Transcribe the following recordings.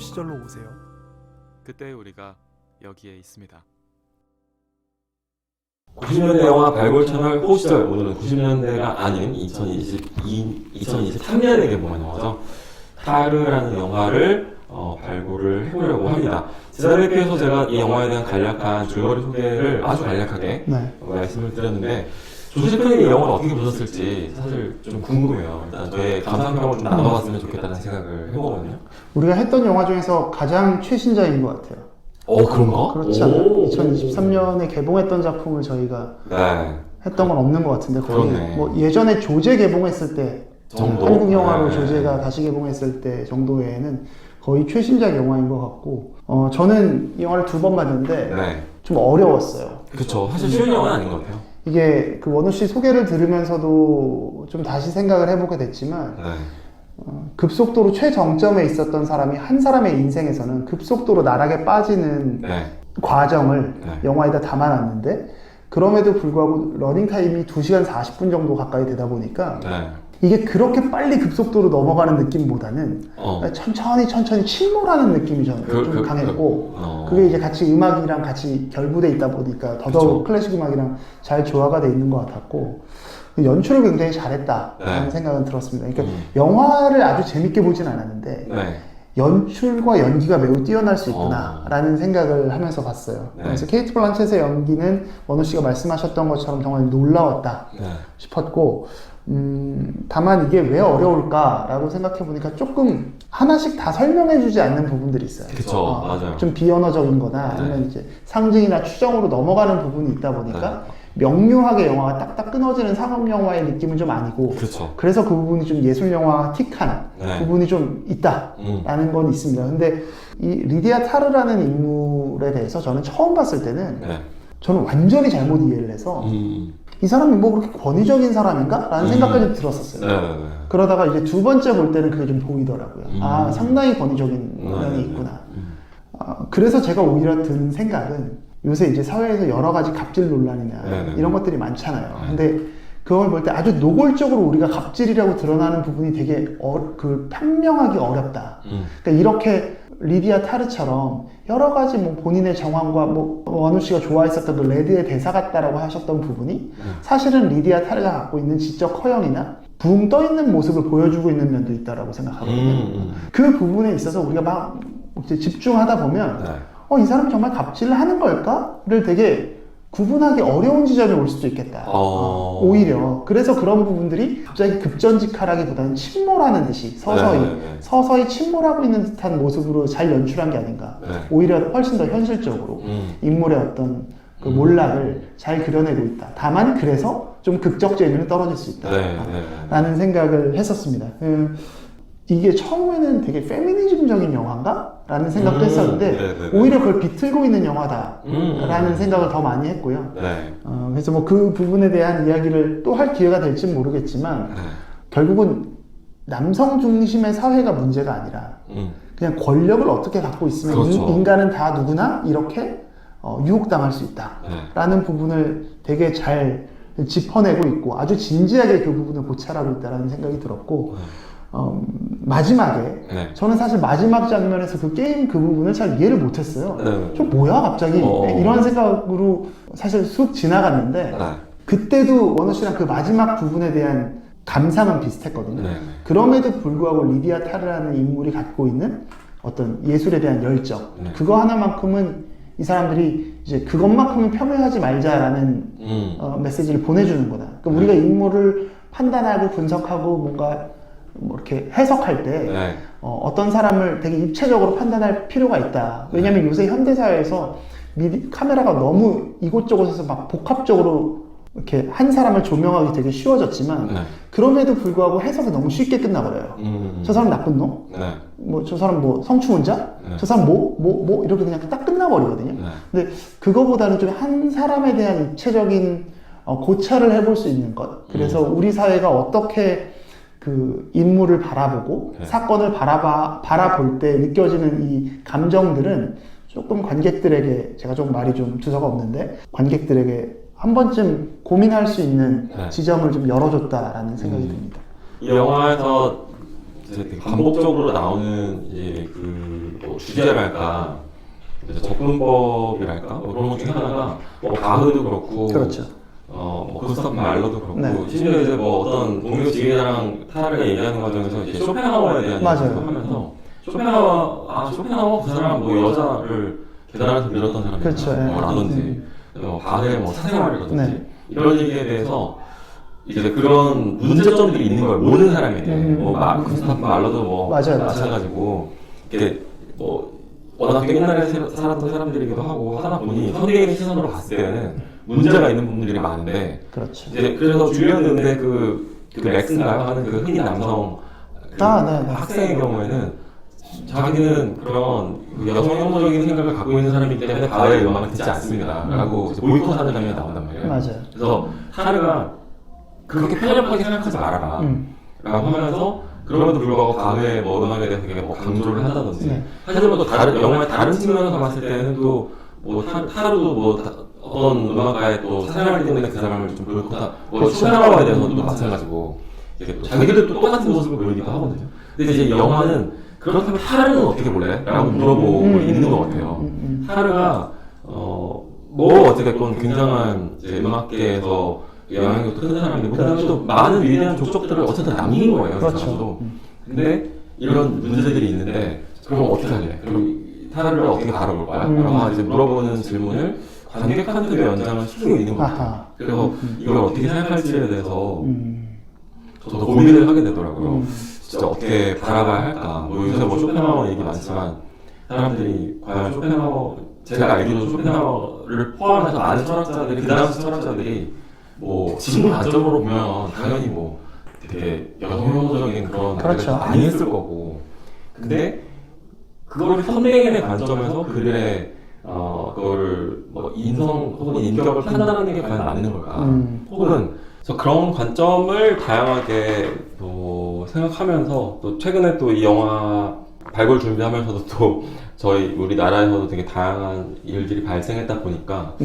시절로 오세요. 그때 우리가 여기에 있습니다. 90년대 영화 발굴 채널 호시절, 오늘은 90년대가 아닌 2023년에 개봉한 영화죠. 타르라는 영화를 발굴을 해보려고 합니다. 지난해 에서 제가 이 영화에 대한 간략한 줄거리 소개를 아주 간략하게 말씀을 드렸는데, 조시 대표님이 이 영화를 어떻게 보셨을지 사실 좀 궁금해요. 일단 저의 감상평을 좀 나눠봤으면 좋겠다는 생각을 해보거든요. 우리가 했던 영화 중에서 가장 최신작인 것 같아요. 그런가? 그렇지 않아요? 2023년에 개봉했던 작품을 저희가 했던 건 없는 것 같은데, 거의 뭐 예전에 조제 개봉했을 때 정도? 한국 영화로 조제가 다시 개봉했을 때 정도 외에는 거의 최신작 영화인 것 같고, 저는 이 영화를 2번 봤는데 좀 어려웠어요. 그쵸. 사실 쉬운 영화는 아닌 것 같아요. 이게 그 원우 씨 소개를 들으면서도 좀 다시 생각을 해보게 됐지만, 급속도로 최정점에 있었던 사람이 한 사람의 인생에서는 급속도로 나락에 빠지는 과정을 영화에다 담아놨는데, 그럼에도 불구하고 러닝타임이 2시간 40분 정도 가까이 되다 보니까 이게 그렇게 빨리 급속도로 넘어가는 느낌보다는 천천히 침몰하는 느낌이 저는 좀 강했고, 그게 이제 같이 음악이랑 같이 결부돼 있다 보니까 더더욱 클래식 음악이랑 잘 조화가 돼 있는 것 같았고, 연출을 굉장히 잘했다라는 생각은 들었습니다. 그러니까 영화를 아주 재밌게 보진 않았는데 연출과 연기가 매우 뛰어날 수 있구나라는 생각을 하면서 봤어요. 그래서 케이트 블란쳇의 연기는 원우 씨가 말씀하셨던 것처럼 정말 놀라웠다 싶었고, 다만 이게 왜 어려울까라고 생각해보니까 조금 하나씩 다 설명해주지 않는 부분들이 있어요. 그쵸, 맞아요. 좀 비언어적인 거나 아니면 이제 상징이나 추정으로 넘어가는 부분이 있다 보니까 명료하게 영화가 딱딱 끊어지는 상업 영화의 느낌은 좀 아니고, 그래서 그 부분이 좀 예술 영화 틱한 부분이 좀 있다라는 건 있습니다. 근데 이 리디아 타르라는 인물에 대해서 저는 처음 봤을 때는 저는 완전히 잘못 이해를 해서 이 사람이 뭐 그렇게 권위적인 사람인가? 라는 생각까지 들었었어요. 그러다가 이제 2번째 볼 때는 그게 좀 보이더라고요. 상당히 권위적인 면이 있구나. 그래서 제가 오히려 든 생각은, 요새 이제 사회에서 여러 가지 갑질 논란이나 이런 것들이 많잖아요. 근데 그걸 볼 때 아주 노골적으로 우리가 갑질이라고 드러나는 부분이 되게 판명하기 어렵다. 그러니까 이렇게 리디아 타르처럼 여러 가지 뭐 본인의 정황과 뭐 원우 씨가 좋아했었던 그 레드의 대사 같다라고 하셨던 부분이 사실은 리디아 타르가 갖고 있는 지적 허영이나 붕 떠 있는 모습을 보여주고 있는 면도 있다라고 생각하거든요. 그 부분에 있어서 우리가 막 이제 집중하다 보면 이 사람이 정말 갑질을 하는 걸까?를 되게 구분하기 어려운 지점에 올 수도 있겠다. 오히려 그래서 그런 부분들이 갑자기 급전직하라기보다는 침몰하는 듯이 서서히 침몰하고 있는 듯한 모습으로 잘 연출한 게 아닌가. 오히려 훨씬 더 현실적으로 인물의 어떤 그 몰락을 잘 그려내고 있다. 다만 그래서 좀 극적 재미는 떨어질 수 있다 라는 생각을 했었습니다. 이게 처음에는 되게 페미니즘적인 영화인가? 라는 생각도 했었는데 오히려 그걸 비틀고 있는 영화다 라는 생각을 더 많이 했고요. 그래서 뭐 그 부분에 대한 이야기를 또 할 기회가 될지 모르겠지만 결국은 남성 중심의 사회가 문제가 아니라 그냥 권력을 어떻게 갖고 있으면 인간은 다 누구나 이렇게 유혹당할 수 있다 라는 부분을 되게 잘 짚어내고 있고 아주 진지하게 그 부분을 고찰하고 있다는 생각이 들었고, 마지막에 저는 사실 마지막 장면에서 그 게임 그 부분을 잘 이해를 못했어요. 좀 뭐야 갑자기 이런 생각으로 사실 쑥 지나갔는데 그때도 원우 씨랑 그 마지막 부분에 대한 감상은 비슷했거든요. 그럼에도 불구하고 리디아 타르라는 인물이 갖고 있는 어떤 예술에 대한 열정, 그거 하나만큼은 이 사람들이 이제 그것만큼은 폄훼하지 말자라는 메시지를 보내주는 거다. 그러니까 우리가 인물을 판단하고 분석하고 뭔가 뭐 이렇게 해석할 때 어떤 사람을 되게 입체적으로 판단할 필요가 있다. 왜냐면 요새 현대사회에서 카메라가 너무 이곳저곳에서 막 복합적으로 이렇게 한 사람을 조명하기 되게 쉬워졌지만 그럼에도 불구하고 해석이 너무 쉽게 끝나버려요. 저 사람 나쁜 놈? 뭐 저 사람 뭐 성추문자? 저 사람 뭐 이렇게 그냥 딱 끝나버리거든요. 근데 그거보다는 좀 한 사람에 대한 입체적인 고찰을 해볼 수 있는 것. 그래서 우리 사회가 어떻게 그 인물을 바라보고 사건을 바라볼 때 느껴지는 이 감정들은 조금 관객들에게, 제가 좀 말이 좀 두서가 없는데, 관객들에게 한 번쯤 고민할 수 있는 지점을 좀 열어줬다라는 생각이 듭니다. 이 영화에서 되게 반복적으로 나오는 이제 뭐 주제랄까, 접근법이랄까, 그런 것 중에 하나가 가흐도 그렇고, 그렇죠. 구스타프 말러도 그렇고, 네. 심지어 이제 어떤 동료 지휘자랑 타르가 얘기하는 과정에서 이제 쇼펜하워에 대한 얘기를 하면서 쇼펜하워 그 사람 여자를 계단 안에서 밀었던 사람이다. 그렇죠. 라든지 바흐의 사생활이라든지 이런 얘기에 대해서 이제 그런 문제점들이 있는 거예요. 모든 사람에게. 구스타프 말러도 마찬가지고 이게 워낙 옛날에 살았던 사람들이기도 하고 하다 보니 현대인의 시선으로 봤을 때는 문제가 있는 부분들이 많은데, 그렇죠. 이제 그래서 줄리언 근데 그 맥스인가요? 하는 그 흑인 남성 학생의 경우에는 자기는 그런 여성 혐오적인 생각을 갖고 있는 사람이기 때문에 바흐의 음악을 듣지 않습니다. 라고 보이콧하는 장면이 나온단 말이에요. 맞아요. 그래서 타르가 그렇게 편협하게 생각하지 말아라. 라고 하면서 그럼에도 불구하고 바흐의 음악에 대해서 되게 강조를 한다든지. 하지만 또 영화의 다른 측면에서 봤을 때는 또 타르도 어떤 음악가의 또 사생활 때문에 그 사람을 좀 보이콧하고 쇼펜하워에 대해서도 또 마찬가지고 이렇게 또 자기들도 또 똑같은 모습을 보이기도 하거든요. 근데 이제 이 영화는 그렇다면 타르는 어떻게 볼래? 라고 물어보고 있는 것 같아요. 타르가 어찌됐건 굉장한 이제 음악계에서 영향력도 큰 사람이고, 그 다음에 또 많은 위대한 족적들을 어쨌든 남긴 거예요. 그렇죠. 근데 이런 문제들이 있는데, 그럼 어떻게 할래? 그럼 타르를 어떻게 바라볼 거야? 라고 이제 물어보는 질문을 관객한테도 연장을 시키고 있는 것 같아요. 그래서 이걸 어떻게 생각할지에 대해서 저도 고민을 하게 되더라고요. 진짜 어떻게 바라봐야 할까? 요새 쇼펜하워 얘기 많지만, 사람들이 과연 제가 알기로 쇼펜하워를 포함해서 많은 철학자들이, 그 당시 철학자들이 지금 관점으로 보면 당연히 되게 여성적인 그런 그렇죠. 말을 많이 했을 거고, 근데 그걸 현대인의 관점에서 그들의 그거를 인성 혹은 인격을 판단하는 게 과연 맞는 걸까? 혹은 그래서 그런 관점을 다양하게 또 생각하면서, 또 최근에 또 이 영화 발굴 준비하면서도 또 우리나라에서도 되게 다양한 일들이 발생했다 보니까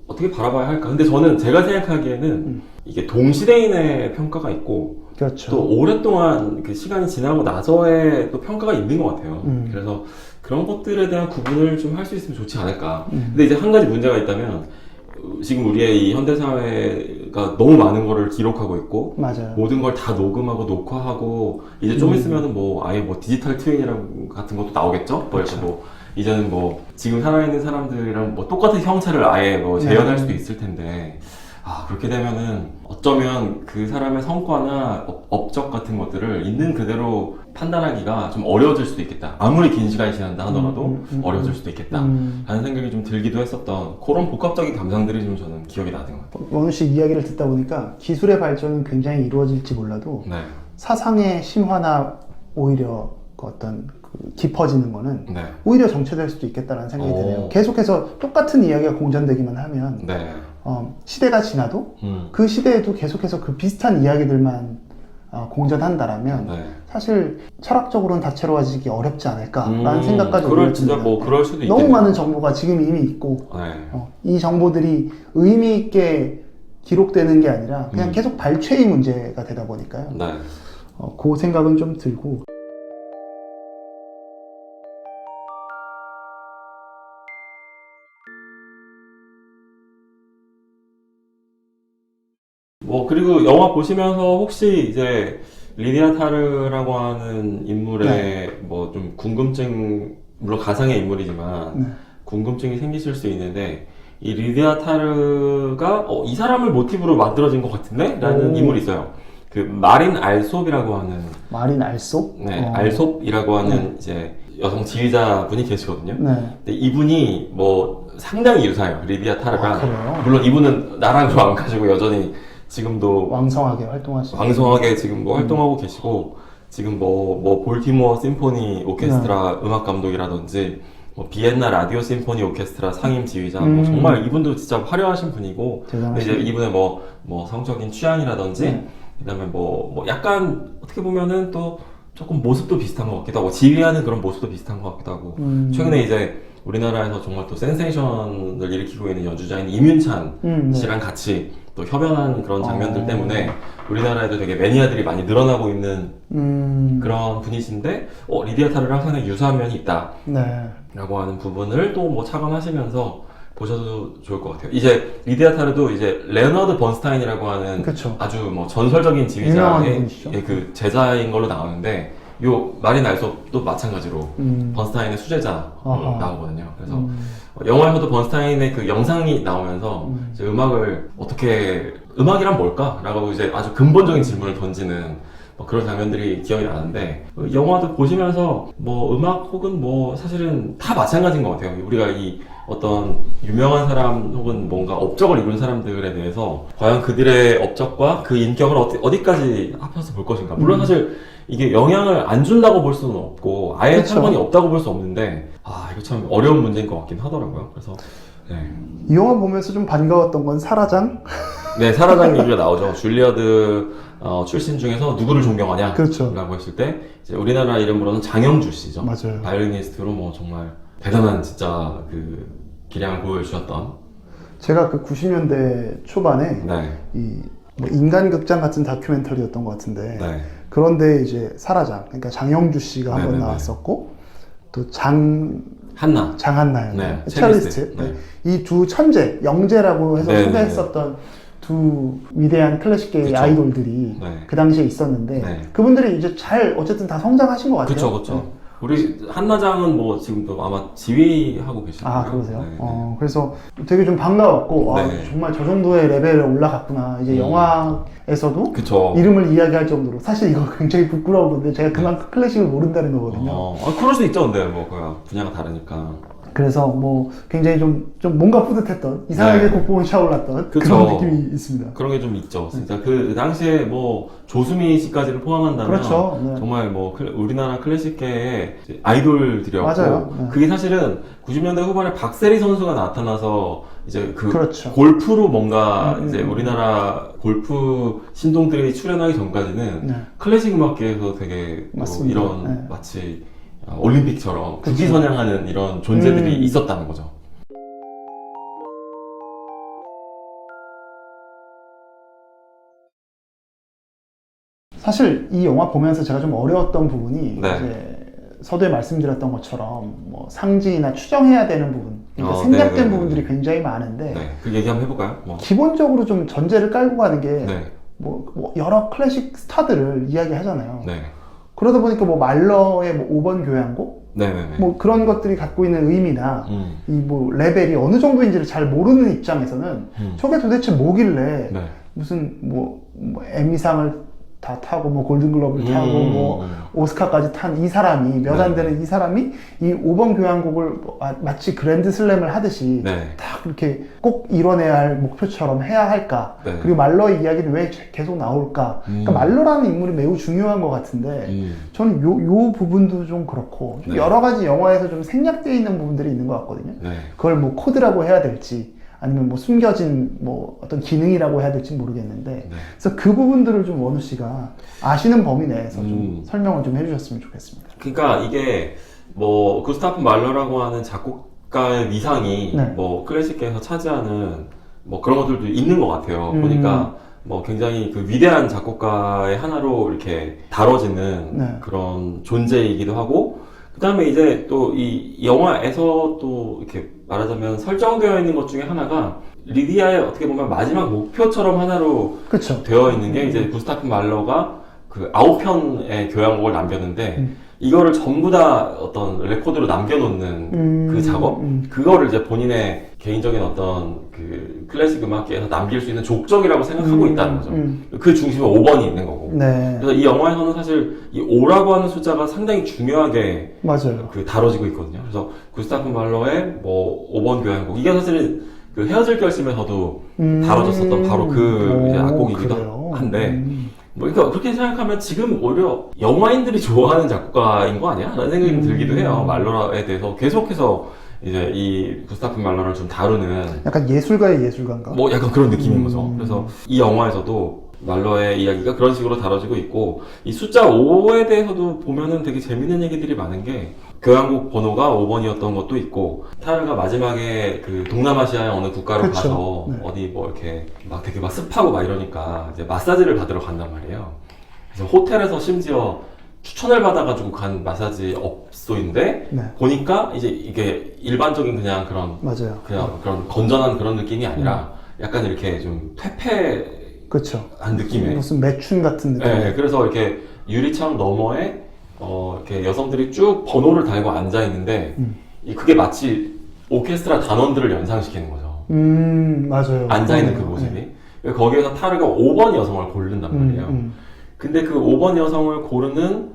어떻게 바라봐야 할까? 근데 저는 제가 생각하기에는 이게 동시대인의 평가가 있고, 그렇죠. 또 오랫동안 그 시간이 지나고 나서의 또 평가가 있는 것 같아요. 그래서 그런 것들에 대한 구분을 좀 할 수 있으면 좋지 않을까. 근데 이제 한 가지 문제가 있다면, 지금 우리의 이 현대사회가 너무 많은 거를 기록하고 있고, 맞아요. 모든 걸 다 녹음하고 녹화하고, 이제 좀 있으면은 아예 디지털 트윈이랑 같은 것도 나오겠죠? 그래서 이제는 지금 살아있는 사람들이랑 똑같은 형체를 아예 재현할 수도 있을 텐데, 그렇게 되면은 어쩌면 그 사람의 성과나 업적 같은 것들을 있는 그대로 판단하기가 좀 어려워질 수도 있겠다. 아무리 긴 시간이 지난다 하더라도 어려워질 수도 있겠다. 라는 생각이 좀 들기도 했었던 그런 복합적인 감상들이 좀 저는 기억이 나는 것 같아요. 원우 씨 이야기를 듣다 보니까 기술의 발전은 굉장히 이루어질지 몰라도 사상의 심화나 오히려 어떤 깊어지는 거는 오히려 정체될 수도 있겠다는 생각이 드네요. 계속해서 똑같은 이야기가 공전되기만 하면 시대가 지나도 그 시대에도 계속해서 그 비슷한 이야기들만 공전한다라면 사실 철학적으로는 다채로워지기 어렵지 않을까라는 생각까지 진짜 그럴 수도 있겠네요. 너무 많은 정보가 지금 이미 있고 이 정보들이 의미 있게 기록되는 게 아니라 그냥 계속 발췌의 문제가 되다 보니까요. 그 생각은 좀 들고. 그리고 영화 보시면서 혹시 이제 리디아 타르라고 하는 인물의 좀 궁금증, 물론 가상의 인물이지만 궁금증이 생기실 수 있는데, 이 리디아 타르가 이 사람을 모티브로 만들어진 것 같은데? 라는 인물이 있어요. 그 마린 알솝이라고 하는, 마린 알솝? 알솝이라고 하는 이제 여성 지휘자 분이 계시거든요. 근데 이분이 상당히 유사해요, 리디아 타르랑. 물론 이분은 나랑도 안 가지고 여전히 지금도 왕성하게 활동하시고, 왕성하게 지금 활동하고 계시고, 지금 볼티모어 심포니 오케스트라 음악 감독이라든지, 비엔나 라디오 심포니 오케스트라 상임 지휘자, 정말 이분도 진짜 화려하신 분이고, 근데 이제 이분의 성적인 취향이라든지, 그다음에 약간 어떻게 보면은 또 조금 모습도 비슷한 것 같기도 하고, 지휘하는 그런 모습도 비슷한 것 같기도 하고, 최근에 이제 우리나라에서 정말 또 센세이션을 일으키고 있는 연주자인 임윤찬 씨랑 같이 또 협연한 그런 장면들 때문에 우리나라에도 되게 매니아들이 많이 늘어나고 있는 그런 분이신데 리디아 타르랑 상당히 유사한 면이 있다 라고 하는 부분을 또 뭐 착안하시면서 보셔도 좋을 것 같아요. 이제 리디아 타르도 이제 레너드 번스타인이라고 하는 그쵸. 아주 뭐 전설적인 지휘자의 그 제자인 걸로 나오는데 요 마린 알솝도 마찬가지로 번스타인의 수제자로 나오거든요. 그래서 영화에서도 번스타인의 그 영상이 나오면서 이제 음악을 어떻게 음악이란 뭘까라고 이제 아주 근본적인 질문을 던지는 뭐 그런 장면들이 기억이 나는데 영화도 보시면서 뭐 음악 혹은 뭐 사실은 다 마찬가지인 것 같아요. 우리가 이 어떤 유명한 사람 혹은 뭔가 업적을 이룬 사람들에 대해서 과연 그들의 업적과 그 인격을 어디까지 합쳐서 볼 것인가. 물론 사실 이게 영향을 안 준다고 볼 수는 없고 아예 그쵸. 상관이 없다고 볼 수 없는데 이거 참 어려운 문제인 것 같긴 하더라고요. 그래서 이 영화 보면서 좀 반가웠던 건 사라장? 네, 사라장 얘기가 나오죠. 줄리어드 출신 중에서 누구를 존경하냐? 그렇죠. 라고 했을 때 이제 우리나라 이름으로는 장영주 씨죠. 맞아요. 바이올리니스트로 뭐 정말 대단한 진짜 그 기량을 보여주셨던. 제가 그 90년대 초반에 이 뭐 인간극장 같은 다큐멘터리였던 것 같은데 그런데 이제 사라장, 그러니까 장영주 씨가 한번 나왔었고 또 장한나요. 첼리스트. 이 두 천재, 영재라고 해서 소개했었던 두 위대한 클래식계의 아이돌들이 그 당시에 있었는데 그분들이 이제 잘 어쨌든 다 성장하신 것 같아요. 그렇죠. 우리 한나장은 뭐 지금도 아마 지휘하고 계시나요? 그러세요? 그래서 되게 좀 반가웠고 정말 저 정도의 레벨에 올라갔구나. 이제 영화에서도 이름을 이야기할 정도로 사실 이거 굉장히 부끄러운 건데 제가 그만큼 클래식을 모른다는 거거든요. 그럴 수 있죠. 근데 뭐 그냥 분야가 다르니까. 그래서 뭐 굉장히 좀 뭔가 뿌듯했던 이상하게 곡봉이 차올랐던 그런 느낌이 있습니다. 그런 게 좀 있죠. 진짜 그 당시에 뭐 조수미 씨까지를 포함한다면 정말 뭐 우리나라 클래식계의 아이돌들이었고 그게 사실은 90년대 후반에 박세리 선수가 나타나서 이제 그 골프로 뭔가 이제 우리나라 골프 신동들이 출연하기 전까지는 클래식 음악계에서 되게 이런 마치 올림픽처럼 국기선양하는 이런 존재들이 있었다는 거죠. 사실 이 영화 보면서 제가 좀 어려웠던 부분이 이제 서두에 말씀드렸던 것처럼 뭐 상징이나 추정해야 되는 부분, 그러니까 생략된 부분들이 굉장히 많은데 그 얘기 한번 해볼까요? 기본적으로 좀 전제를 깔고 가는 게 뭐 여러 클래식 스타들을 이야기하잖아요. 그러다 보니까 뭐 말러의 뭐 5번 교향곡 뭐 그런 것들이 갖고 있는 의미나 이 뭐 레벨이 어느 정도인지를 잘 모르는 입장에서는 저게 도대체 뭐길래 무슨 뭐 에미상을 다 타고 뭐 골든글러브를 타고 뭐 오스카까지 탄 이 사람이 몇 안 되는 이 사람이 이 5번 교향곡을 마치 그랜드 슬램을 하듯이 딱 그렇게 꼭 이뤄내야 할 목표처럼 해야 할까? 그리고 말러의 이야기는 왜 계속 나올까? 그러니까 말러라는 인물이 매우 중요한 것 같은데 저는 요 부분도 좀 그렇고 좀 여러 가지 영화에서 좀 생략되어 있는 부분들이 있는 것 같거든요. 그걸 뭐 코드라고 해야 될지 아니면 뭐 숨겨진 뭐 어떤 기능이라고 해야 될지 모르겠는데 그래서 그 부분들을 좀 원우 씨가 아시는 범위 내에서 좀 설명을 좀 해주셨으면 좋겠습니다. 그러니까 이게 뭐 구스타프 말러라고 하는 작곡가의 위상이 뭐 클래식계에서 차지하는 뭐 그런 것들도 있는 것 같아요. 보니까 뭐 굉장히 그 위대한 작곡가의 하나로 이렇게 다뤄지는 그런 존재이기도 하고 그 다음에 이제 또 이 영화에서 또 이렇게 말하자면 설정되어 있는 것 중에 하나가 리디아의 어떻게 보면 마지막 목표처럼 하나로 되어 있는 게 이제 구스타프 말러가 그 9편의 교향곡을 남겼는데 이거를 전부 다 어떤 레코드로 남겨놓는 그 작업? 그거를 이제 본인의 개인적인 어떤 그 클래식 음악계에서 남길 수 있는 족적이라고 생각하고 있다는 거죠. 그 중심에 5번이 있는 거고. 그래서 이 영화에서는 사실 이 5라고 하는 숫자가 상당히 중요하게 그 다뤄지고 있거든요. 그래서 구스타프 말러의 뭐 5번 교향곡. 이게 사실은 그 헤어질 결심에서도 다뤄졌었던 바로 그 이제 악곡이기도 한데 뭐, 그러니까 그렇게 생각하면 지금 오히려 영화인들이 좋아하는 작곡가인 거 아니야? 라는 생각이 들기도 해요. 말러에 대해서 계속해서 이제 이 구스타프 말러를 좀 다루는. 약간 예술가의 예술가인가? 뭐 약간 그런 느낌인 거죠. 그래서 이 영화에서도 말러의 이야기가 그런 식으로 다뤄지고 있고, 이 숫자 5에 대해서도 보면은 되게 재밌는 얘기들이 많은 게, 교향곡 번호가 5번이었던 것도 있고, 타르가 마지막에 그 동남아시아의 어느 국가로 그쵸. 가서 네. 어디 뭐 이렇게 막 되게 막 습하고 막 이러니까 이제 마사지를 받으러 간단 말이에요. 그래서 호텔에서 심지어 추천을 받아가지고 간 마사지 업소인데, 네. 보니까 이제 이게 일반적인 그냥 그런 맞아요. 그냥 그런 건전한 그런 느낌이 아니라 약간 이렇게 좀 퇴폐한 그렇죠. 느낌의. 무슨 매춘 같은 느낌. 네, 그래서 이렇게 유리창 너머에 이렇게 여성들이 쭉 번호를 달고 앉아 있는데 그게 마치 오케스트라 단원들을 연상시키는 거죠. 맞아요. 앉아 있는 그 모습이. 거기에서 타르가 5번 여성을 고른단 말이에요. 근데 그 5번 여성을 고르는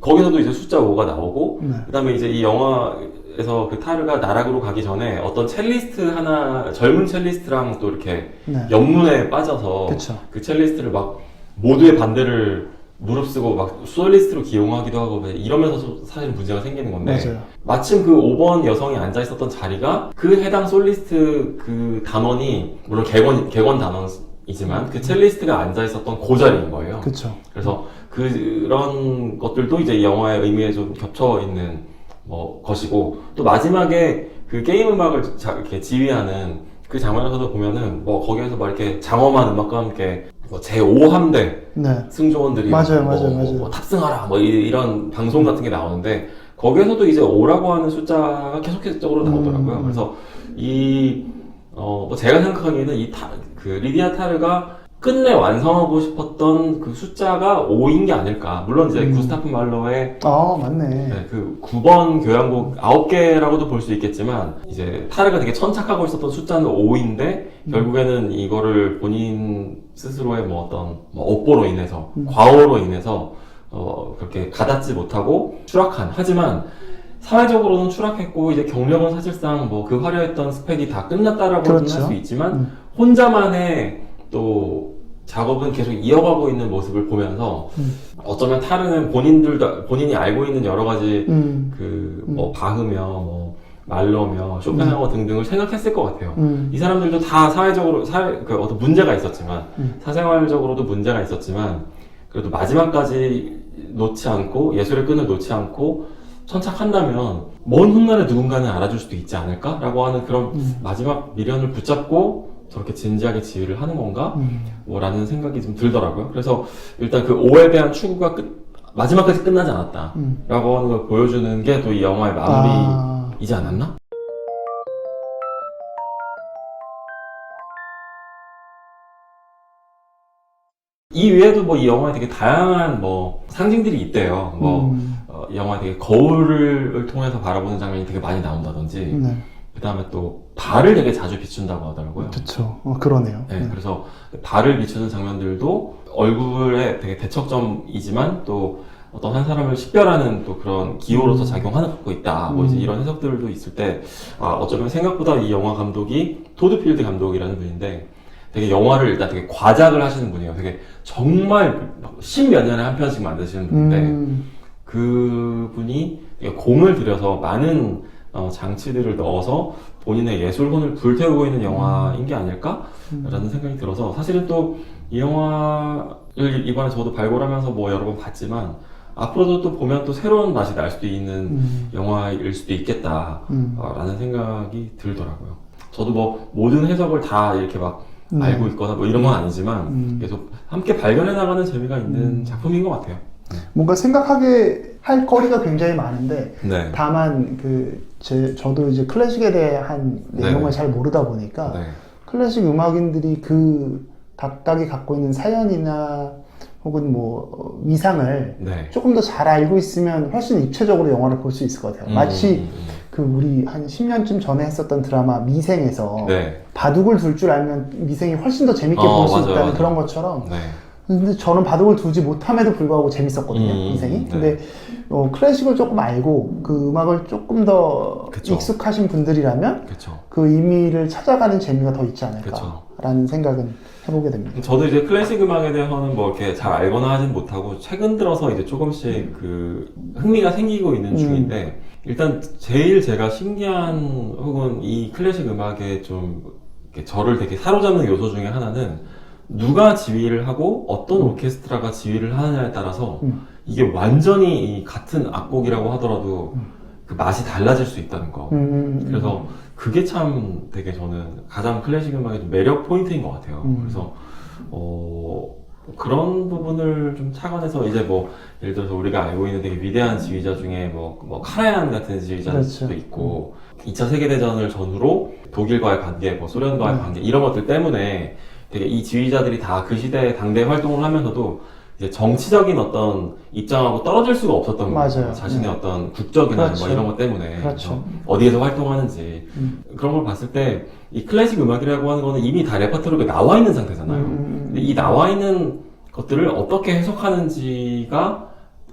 거기서도 이제 숫자 5가 나오고, 네. 그다음에 이제 이 영화에서 그 타르가 나락으로 가기 전에 어떤 첼리스트 하나, 젊은 첼리스트랑 또 이렇게 네. 연문에 빠져서 그쵸. 그 첼리스트를 막 모두의 반대를 무릅쓰고 막 솔리스트로 기용하기도 하고 이러면서 사실 문제가 생기는 건데, 맞아요. 마침 그 5번 여성이 앉아 있었던 자리가 그 해당 솔리스트 그 단원이 물론 객원 단원이지만 그 첼리스트가 앉아 있었던 그 자리인 거예요. 그쵸. 그래서 그런 것들도 이제 이 영화의 의미에 좀 겹쳐 있는 것이고, 또 마지막에 그 게임 음악을 이렇게 지휘하는 그 장면에서도 보면은 거기에서 막 이렇게 장엄한 음악과 함께 제5함대 네. 승조원들이 맞아요. 탑승하라 이런 방송 같은 게 나오는데, 거기에서도 이제 5라고 하는 숫자가 계속적으로 나오더라고요. 그래서 제가 생각하기에는 그 리디아 타르가 끝내 완성하고 싶었던 그 숫자가 5인 게 아닐까. 물론 이제 구스타프 말로의 맞네. 그 9번 교향곡 9개라고도 볼 수 있겠지만, 이제 타르가 되게 천착하고 있었던 숫자는 5인데 결국에는 이거를 본인 스스로의 어떤 업보로 인해서 과오로 인해서 그렇게 가닿지 못하고 추락한, 하지만 사회적으로는 추락했고 이제 경력은 사실상 그 화려했던 스펙이 다 끝났다라고 할 수 있지만 혼자만의 또 작업은 계속 이어가고 있는 모습을 보면서 어쩌면 타르는 본인이 알고 있는 여러 가지 바흐며 말러며 쇼펜하우어 등등을 생각했을 것 같아요. 이 사람들도 다 사회적으로 어떤 문제가 있었지만 사생활적으로도 문제가 있었지만 그래도 마지막까지 놓지 않고 예술의 끈을 놓지 않고 천착한다면 먼 훗날에 누군가는 알아줄 수도 있지 않을까라고 하는 그런 마지막 미련을 붙잡고 저렇게 진지하게 지휘를 하는 건가? 라는 생각이 좀 들더라고요. 그래서 일단 그 5에 대한 추구가 마지막까지 끝나지 않았다 라고 하는 걸 보여주는 게 또 이 영화의 마무리이지 않았나? 이 외에도 이 영화에 되게 다양한 상징들이 있대요. 이 영화에 되게 거울을 통해서 바라보는 장면이 되게 많이 나온다든지, 그 다음에 또 발을 되게 자주 비춘다고 하더라고요. 그쵸. 그러네요. 네, 그래서 발을 비추는 장면들도 얼굴의 되게 대척점이지만 또 어떤 한 사람을 식별하는 또 그런 기호로서 작용하고 있다. 이제 이런 해석들도 있을 때, 어쩌면 생각보다 이 영화 감독이 토드 필드 감독이라는 분인데 되게 영화를 일단 되게 과작을 하시는 분이에요. 되게 정말 10몇 년에 한 편씩 만드시는 분인데 그분이 공을 들여서 많은 장치들을 넣어서 본인의 예술혼을 불태우고 있는 영화인 게 아닐까라는 생각이 들어서, 사실은 또 이 영화를 이번에 저도 발굴하면서 여러 번 봤지만 앞으로도 또 보면 또 새로운 맛이 날 수도 있는 영화일 수도 있겠다라는 생각이 들더라고요. 저도 모든 해석을 다 이렇게 알고 있거나 이런 건 아니지만 계속 함께 발견해 나가는 재미가 있는 작품인 것 같아요. 뭔가 생각하게 할 거리가 굉장히 많은데, 네. 다만 저도 이제 클래식에 대한 내용을 잘 모르다 보니까 클래식 음악인들이 각각이 갖고 있는 사연이나 혹은 위상을 조금 더 잘 알고 있으면 훨씬 입체적으로 영화를 볼 수 있을 것 같아요. 마치 우리 한 10년쯤 전에 했었던 드라마 미생에서 바둑을 둘 줄 알면 미생이 훨씬 더 재밌게 볼 수 있다는 그런 것처럼, 근데 저는 바둑을 두지 못함에도 불구하고 재밌었거든요, 미생이. 근데 클래식을 조금 알고 그 음악을 조금 더 익숙하신 분들이라면 그 의미를 찾아가는 재미가 더 있지 않을까라는 생각은 해보게 됩니다. 저도 이제 클래식 음악에 대해서는 이렇게 잘 알거나 하진 못하고 최근 들어서 이제 조금씩 흥미가 생기고 있는 중인데, 일단 제일 제가 신기한 혹은 이 클래식 음악에 좀 저를 되게 사로잡는 요소 중에 하나는 누가 지휘를 하고 어떤 오케스트라가 지휘를 하느냐에 따라서 이게 완전히 같은 악곡이라고 하더라도 그 맛이 달라질 수 있다는 거. 그래서 그게 참 되게 저는 가장 클래식 음악의 좀 매력 포인트인 것 같아요. 그래서 그런 부분을 좀 착안해서 이제 뭐 예를 들어서 우리가 알고 있는 되게 위대한 지휘자 중에 뭐 카라얀 같은 지휘자도 그렇죠. 있고 2차 세계대전을 전후로 독일과의 관계, 뭐 소련과의 관계 이런 것들 때문에 되게 이 지휘자들이 다 그 시대에 당대 활동을 하면서도 이제 정치적인 어떤 입장하고 떨어질 수가 없었던 거예요. 자신의 어떤 국적이나 그렇죠. 뭐 이런 것 때문에 그렇죠. 어디에서 활동하는지 그런 걸 봤을 때 이 클래식 음악이라고 하는 거는 이미 다 레퍼토리가 나와 있는 상태잖아요. 근데 이 나와 있는 것들을 어떻게 해석하는지가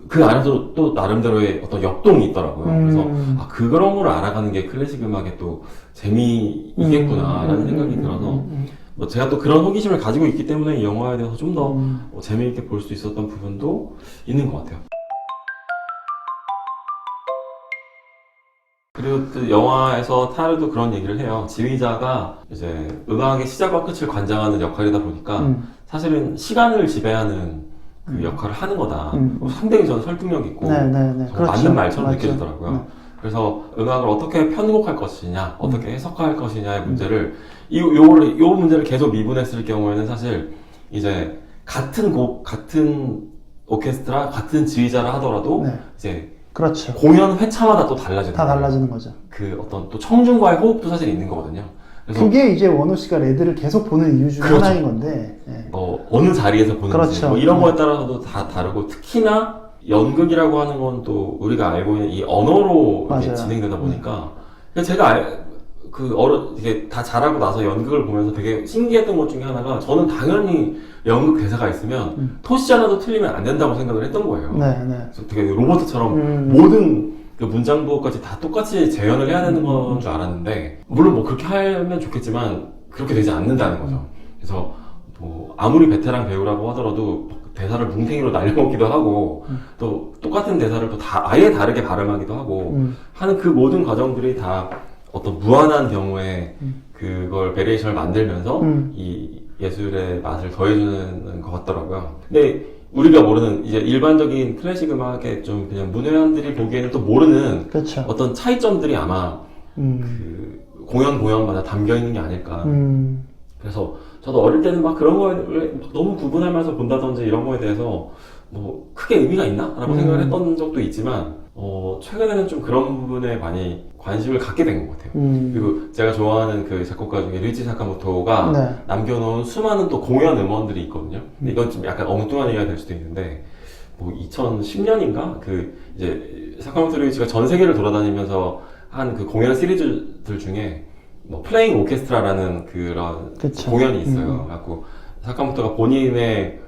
그 안에서 또 나름대로의 어떤 역동이 있더라고요. 그래서 그런 걸 알아가는 게 클래식 음악의 또 재미이겠구나라는 생각이 들어서 뭐 제가 또 그런 호기심을 가지고 있기 때문에 이 영화에 대해서 좀 더 재미있게 볼 수 있었던 부분도 있는 것 같아요. 그리고 또 영화에서 타르도 그런 얘기를 해요. 지휘자가 이제 음악의 시작과 끝을 관장하는 역할이다 보니까 사실은 시간을 지배하는 그 역할을 하는 거다. 상당히 저는 설득력 있고 그렇죠. 맞는 말처럼 맞죠. 느껴지더라고요. 그래서 음악을 어떻게 편곡할 것이냐, 어떻게 해석할 것이냐의 문제를 요 문제를 계속 미분했을 경우에는 사실 이제 같은 곡, 같은 오케스트라, 같은 지휘자를 하더라도 이제 그렇죠. 공연 회차마다 또 달라지는 다 달라지는 거죠. 그 어떤 또 청중과의 호흡도 사실 있는 거거든요. 그래서 그게 이제 원호 씨가 레드를 계속 보는 이유 중에 그렇죠. 하나인 건데. 뭐 어느 자리에서 보는지 그렇죠. 뭐 이런 거에 따라서도 다 다르고 특히나 연극이라고 하는 건 또 우리가 알고 있는 이 언어로 이렇게 진행되다 보니까 제가 이게 다 잘하고 나서 연극을 보면서 되게 신기했던 것 중에 하나가 저는 당연히 연극 대사가 있으면 토시 하나도 틀리면 안 된다고 생각을 했던 거예요. 그래서 되게 로봇처럼 모든 그 문장 부호까지 다 똑같이 재현을 해야 되는 건 줄 알았는데 물론 뭐 그렇게 하면 좋겠지만 그렇게 되지 않는다는 거죠. 그래서 뭐 아무리 베테랑 배우라고 하더라도 대사를 뭉탱이로 날려먹기도 하고 또 똑같은 대사를 또 아예 다르게 발음하기도 하고 하는 그 모든 과정들이 다 어떤 무한한 경우에 그걸 베리에이션을 만들면서 이 예술의 맛을 더해주는 것 같더라고요. 근데 우리가 모르는 이제 일반적인 클래식 음악의 좀 그냥 문외한들이 보기에는 또 모르는 그렇죠. 어떤 차이점들이 아마 그 공연마다 담겨 있는 게 아닐까. 그래서 저도 어릴 때는 막 그런 거에 막 너무 구분하면서 본다든지 이런 거에 대해서 뭐 크게 의미가 있나? 라고 생각을 했던 적도 있지만 최근에는 좀 그런 부분에 많이 관심을 갖게 된 것 같아요. 그리고 제가 좋아하는 그 작곡가 중에 류이치 사카모토가 남겨놓은 수많은 또 공연 음원들이 있거든요. 근데 이건 좀 약간 엉뚱한 얘기가 될 수도 있는데 뭐 2010년인가 그 이제 사카모토 류이치가 전 세계를 돌아다니면서 한 그 공연 시리즈들 중에 뭐 플레잉 오케스트라라는 그런 공연이 있어요. 그래갖고 사카모토가 본인의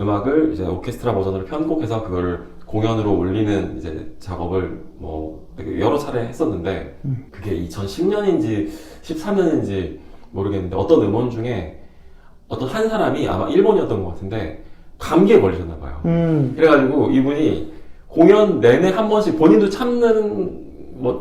음악을 이제 오케스트라 버전으로 편곡해서 그거를 공연으로 올리는 이제 작업을 뭐 되게 여러 차례 했었는데 그게 2010년인지 13년인지 모르겠는데 어떤 음원 중에 어떤 한 사람이 아마 일본이었던 것 같은데 감기에 걸리셨나 봐요. 그래가지고 이분이 공연 내내 한 번씩 본인도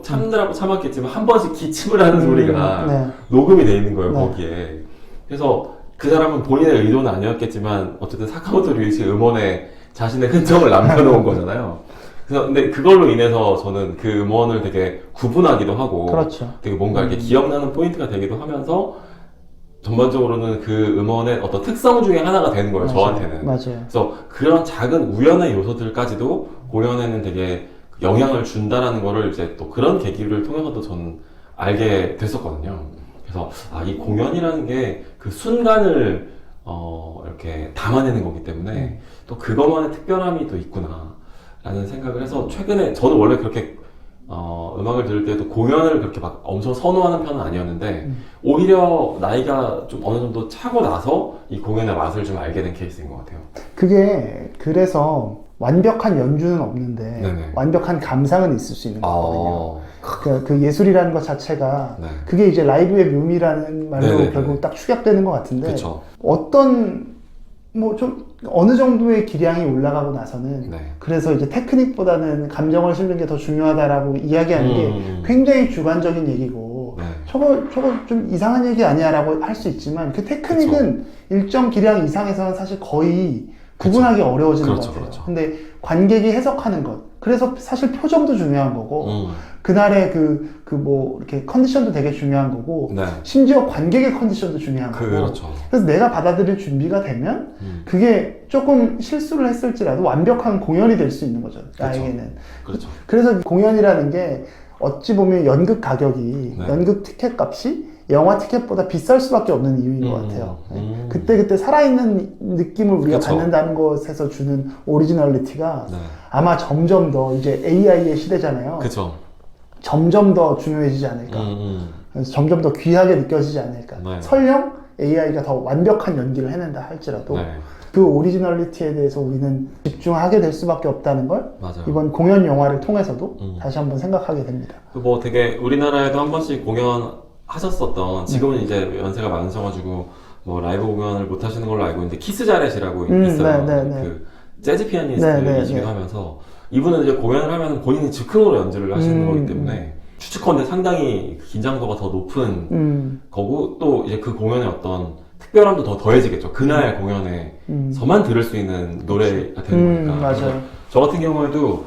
참느라고 참았겠지만 한 번씩 기침을 하는 소리가 녹음이 돼 있는 거예요, 거기에. 그래서 그 사람은 본인의 의도는 아니었겠지만 어쨌든 사카모토 류이치 음원에 자신의 흔적을 남겨놓은 거잖아요. 그래서 근데 그걸로 인해서 저는 그 음원을 되게 구분하기도 하고 되게 뭔가 이렇게 기억나는 포인트가 되기도 하면서 전반적으로는 그 음원의 어떤 특성 중에 하나가 되는 거예요, 저한테는. 그래서 그런 작은 우연의 요소들까지도 공연에는 되게 영향을 준다라는 거를 이제 또 그런 계기를 통해서도 저는 알게 됐었거든요. 그래서 이 공연이라는 게 그 순간을 이렇게 담아내는 거기 때문에 또 그것만의 특별함이 또 있구나 라는 생각을 해서 최근에 저는 원래 그렇게 음악을 들을 때도 공연을 그렇게 막 엄청 선호하는 편은 아니었는데 오히려 나이가 좀 어느 정도 차고 나서 이 공연의 맛을 좀 알게 된 케이스인 것 같아요. 그게 그래서 완벽한 연주는 없는데 완벽한 감상은 있을 수 있는 거거든요. 그 예술이라는 것 자체가 그게 이제 라이브의 묘미라는 말로 결국 딱 축약되는 것 같은데 어떤 뭐 좀 어느 정도의 기량이 올라가고 나서는 그래서 이제 테크닉보다는 감정을 실는 게 더 중요하다라고 이야기하는 게 굉장히 주관적인 얘기고 저거 좀 이상한 얘기 아니야 라고 할 수 있지만 그 테크닉은 일정 기량 이상에서는 사실 거의 구분하기 어려워지는 그렇죠, 것 같아요. 그렇죠. 근데 관객이 해석하는 것. 그래서 사실 표정도 중요한 거고, 그날의 이렇게 컨디션도 되게 중요한 거고, 네. 심지어 관객의 컨디션도 중요한 거고. 그렇죠. 그래서 내가 받아들일 준비가 되면, 그게 조금 실수를 했을지라도 완벽한 공연이 될 수 있는 거죠. 나에게는. 그렇죠. 그래서 공연이라는 게 어찌 보면 연극 가격이, 네. 연극 티켓 값이 영화 티켓보다 비쌀 수밖에 없는 이유인 것 같아요. 그때 살아있는 느낌을 우리가 그쵸. 받는다는 것에서 주는 오리지널리티가 네. 아마 점점 더 이제 AI의 시대잖아요. 그쵸. 점점 더 중요해지지 않을까. 그래서 점점 더 귀하게 느껴지지 않을까. 네. 설령 AI가 더 완벽한 연기를 해낸다 할지라도 네. 그 오리지널리티에 대해서 우리는 집중하게 될 수밖에 없다는 걸 맞아요. 이번 공연 영화를 통해서도 다시 한번 생각하게 됩니다. 뭐 되게 우리나라에도 한 번씩 공연하셨었던, 지금은 이제 연세가 많으셔가지고 뭐 라이브 공연을 못 하시는 걸로 알고 있는데, 키스 자렛이라고 있어요. 그 재즈 피아니스트이시기도 하면서, 이분은 이제 공연을 하면 본인이 즉흥으로 연주를 하시는 거기 때문에 추측컨대 상당히 긴장도가 더 높은 거고, 또 이제 그 공연의 어떤 특별함도 더 더해지겠죠. 그날 공연에서만 들을 수 있는 노래가 되는 거니까. 맞아요. 저 같은 경우에도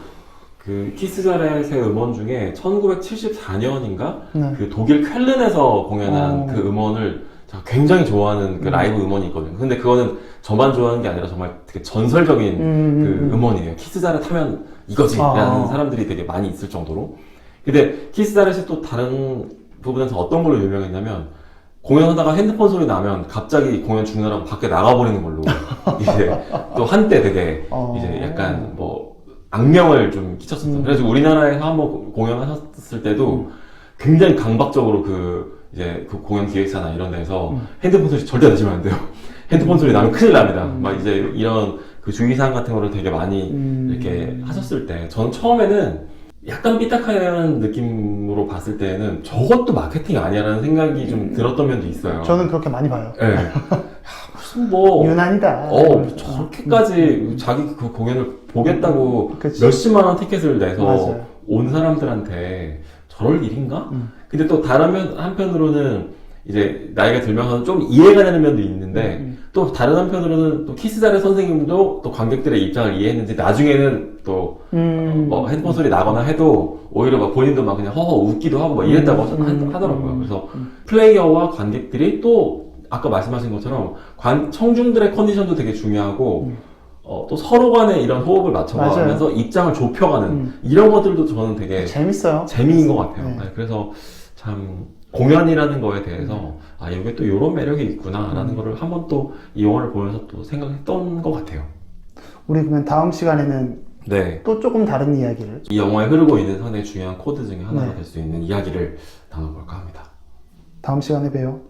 그 키스 자렛의 음원 중에 1974년인가 그 독일 쾰른에서 공연한 그 음원을 제가 굉장히 좋아하는 그 라이브 음원이 있거든요. 근데 그거는 저만 좋아하는 게 아니라 정말 되게 전설적인 그 음원이에요. 키스 자렛 하면 이거지 라는 사람들이 되게 많이 있을 정도로. 근데 키스 자렛이 또 다른 부분에서 어떤 걸로 유명했냐면, 공연하다가 핸드폰 소리 나면 갑자기 공연 중단하고 밖에 나가버리는 걸로 이제 또 한때 되게 이제 약간 뭐 악명을 좀 끼쳤었어요. 그래서 우리나라에서 한번 공연하셨을 때도 굉장히 강박적으로 이제 그 공연 기획사나 이런 데서 핸드폰 소리 절대 내시면 안 돼요. 핸드폰 소리 나면 큰일 납니다. 막 이제 이런 그 주의사항 같은 거를 되게 많이 이렇게 하셨을 때, 저는 처음에는 약간 삐딱하는 느낌으로 봤을 때는 저것도 마케팅 아니야라는 생각이 좀 들었던 면도 있어요. 저는 그렇게 많이 봐요. 네. 무슨 뭐 유난이다. 저렇게까지 자기 그 공연을 보겠다고 그치. 몇십만 원 티켓을 내서 맞아요. 온 사람들한테 저럴 일인가? 근데 또 다른 한편으로는 이제 나이가 들면서 좀 이해가 되는 면도 있는데, 또 다른 한편으로는 또 키스 자렛 선생님도 또 관객들의 입장을 이해했는지 나중에는 또 뭐 핸드폰 소리 나거나 해도 오히려 막 본인도 막 그냥 허허 웃기도 하고 막 이랬다고 하더라고요. 그래서 플레이어와 관객들이 또 아까 말씀하신 것처럼 청중들의 컨디션도 되게 중요하고, 또 서로 간에 이런 호흡을 맞춰가면서 입장을 좁혀가는 이런 것들도 저는 되게 재밌어요. 재미인 것 같아요. 네. 네, 그래서 참 공연이라는 거에 대해서 이게 또 이런 매력이 있구나라는 거를 한번 또 이 영화를 보면서 또 생각했던 것 같아요. 우리 그러면 다음 시간에는 네. 또 조금 다른 이야기를, 이 영화에 흐르고 있는 상당히 중요한 코드 중에 하나가 네. 될 수 있는 이야기를 나눠볼까 합니다. 다음 시간에 봬요.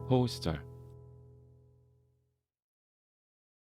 호우 시절